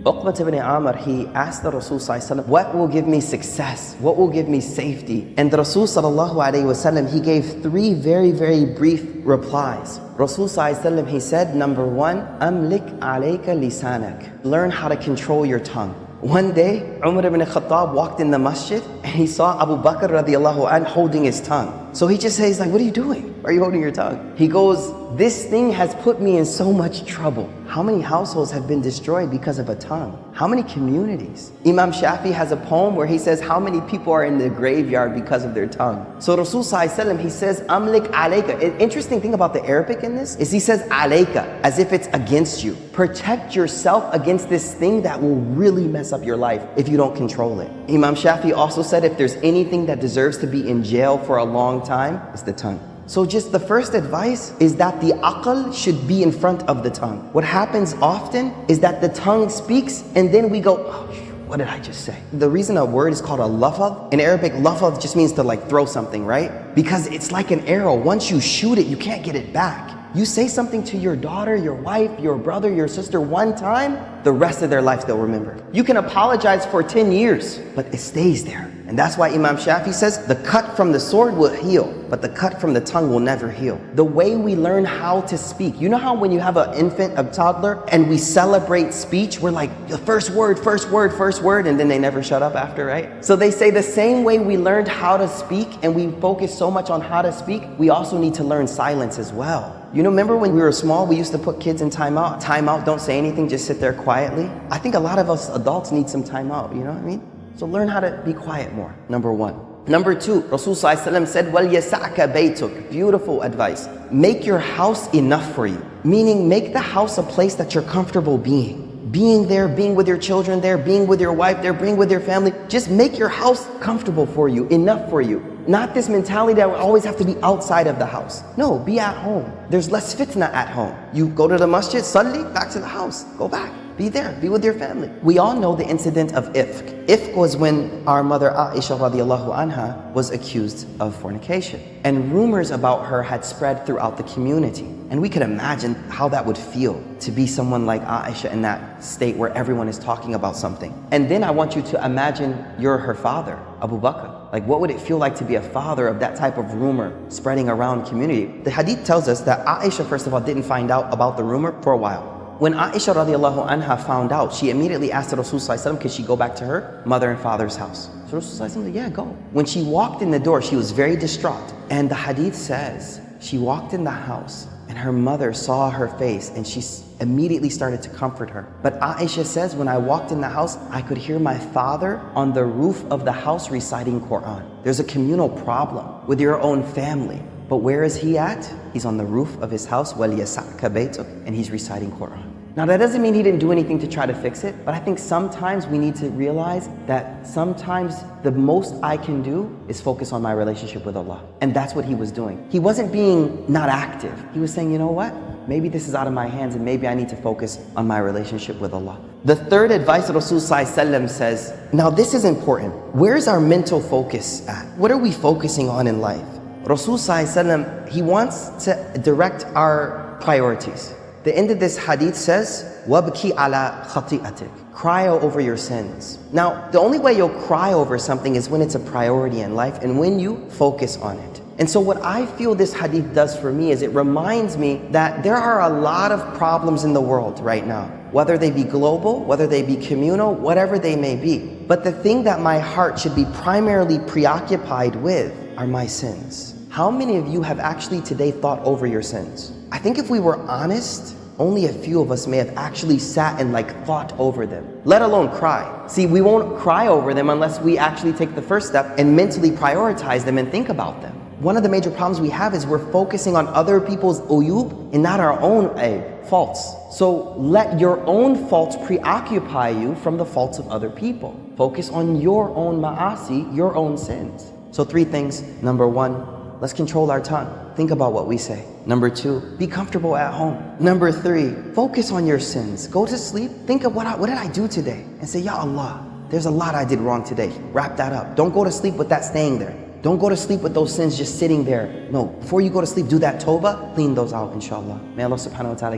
Uqbat ibn Amr, he asked the Rasul sallallahu alaihi wasallam, what will give me success? What will give me safety? And the Rasul sallallahu alaihi wasallam, he gave three very, very brief replies. Rasul sallallahu alaihi wasallam, he said, number one, amlik alayka lisanak. Learn how to control your tongue. One day, Umar ibn Khattab walked in the masjid and he saw Abu Bakr radiallahu anh holding his tongue. So he just says, like, what are you doing? Why are you holding your tongue? He goes, this thing has put me in so much trouble. How many households have been destroyed because of a tongue? How many communities? Imam Shafi has a poem where he says how many people are in the graveyard because of their tongue. So Rasul sallallahu alaihi wasallam, he says, amlik alayka. An interesting thing about the Arabic in this is he says alayka, as if it's against you. Protect yourself against this thing that will really mess up your life if you don't control it. Imam Shafi also said if there's anything that deserves to be in jail for a long time, it's the tongue. So just the first advice is that the aql should be in front of the tongue. What happens often is that the tongue speaks and then we go, oh, what did I just say? The reason a word is called a lafadh, in Arabic, lafadh just means to like throw something, right? Because it's like an arrow. Once you shoot it, you can't get it back. You say something to your daughter, your wife, your brother, your sister one time, the rest of their life they'll remember. You can apologize for 10 years, but it stays there. And that's why Imam Shafi says, the cut from the sword will heal, but the cut from the tongue will never heal. The way we learn how to speak, you know how when you have an infant, a toddler, and we celebrate speech, we're like, the first word, and then they never shut up after, right? So they say the same way we learned how to speak and we focus so much on how to speak, we also need to learn silence as well. You know, remember when we were small, we used to put kids in timeout. Timeout, don't say anything, just sit there quietly. I think a lot of us adults need some timeout, you know what I mean? So learn how to be quiet more, number one. Number two, Rasul sallallahu alaihi wasallam said, "Wal yasa'ka baytuk." Beautiful advice. Make your house enough for you. Meaning, make the house a place that you're comfortable being. Being there, being with your children there, being with your wife there, being with your family. Just make your house comfortable for you, enough for you. Not this mentality that we always have to be outside of the house. No, be at home. There's less fitna at home. You go to the masjid, salli, back to the house. Go back. Be there. Be with your family. We all know the incident of ifk. Ifk was when our mother Aisha radiallahu anha was accused of fornication. And rumors about her had spread throughout the community. And we could imagine how that would feel to be someone like Aisha in that state where everyone is talking about something. And then I want you to imagine you're her father, Abu Bakr. Like, what would it feel like to be a father of that type of rumor spreading around community? The hadith tells us that Aisha, first of all, didn't find out about the rumor for a while. When Aisha radiallahu anha found out, she immediately asked the Rasul sallallahu alaihi wasallam, could she go back to her mother and father's house? So Rasul sallallahu alaihi wasallam said, yeah, go. When she walked in the door, she was very distraught. And the hadith says, she walked in the house and her mother saw her face and she immediately started to comfort her. But Aisha says, when I walked in the house, I could hear my father on the roof of the house reciting Quran. There's a communal problem with your own family. But where is he at? He's on the roof of his house, وَلْيَسَعْكَ بَيْتُكَ, and he's reciting Quran. Now that doesn't mean he didn't do anything to try to fix it, but I think sometimes we need to realize that sometimes the most I can do is focus on my relationship with Allah. And that's what he was doing. He wasn't being not active. He was saying, you know what? Maybe this is out of my hands and maybe I need to focus on my relationship with Allah. The third advice that Rasul sallallahu alaihi wasallam says, now this is important. Where's our mental focus at? What are we focusing on in life? Rasul sallallahu alaihi wasallam, he wants to direct our priorities. The end of this hadith says, وَابْكِ عَلَى خَطِئَتِكَ. Cry over your sins. Now, the only way you'll cry over something is when it's a priority in life and when you focus on it. And so what I feel this hadith does for me is it reminds me that there are a lot of problems in the world right now, whether they be global, whether they be communal, whatever they may be. But the thing that my heart should be primarily preoccupied with are my sins. How many of you have actually today thought over your sins? I think if we were honest, only a few of us may have actually sat and thought over them, let alone cry. See, we won't cry over them unless we actually take the first step and mentally prioritize them and think about them. One of the major problems we have is we're focusing on other people's uyub and not our own faults. So let your own faults preoccupy you from the faults of other people. Focus on your own ma'asi, your own sins. So 3 things. Number 1, let's control our tongue. Think about what we say. Number 2, be comfortable at home. Number 3, focus on your sins. Go to sleep, think of what did I do today? And say, Ya Allah, there's a lot I did wrong today. Wrap that up. Don't go to sleep with that staying there. Don't go to sleep with those sins just sitting there. No, before you go to sleep, do that tawbah, clean those out, inshallah. May Allah subhanahu wa ta'ala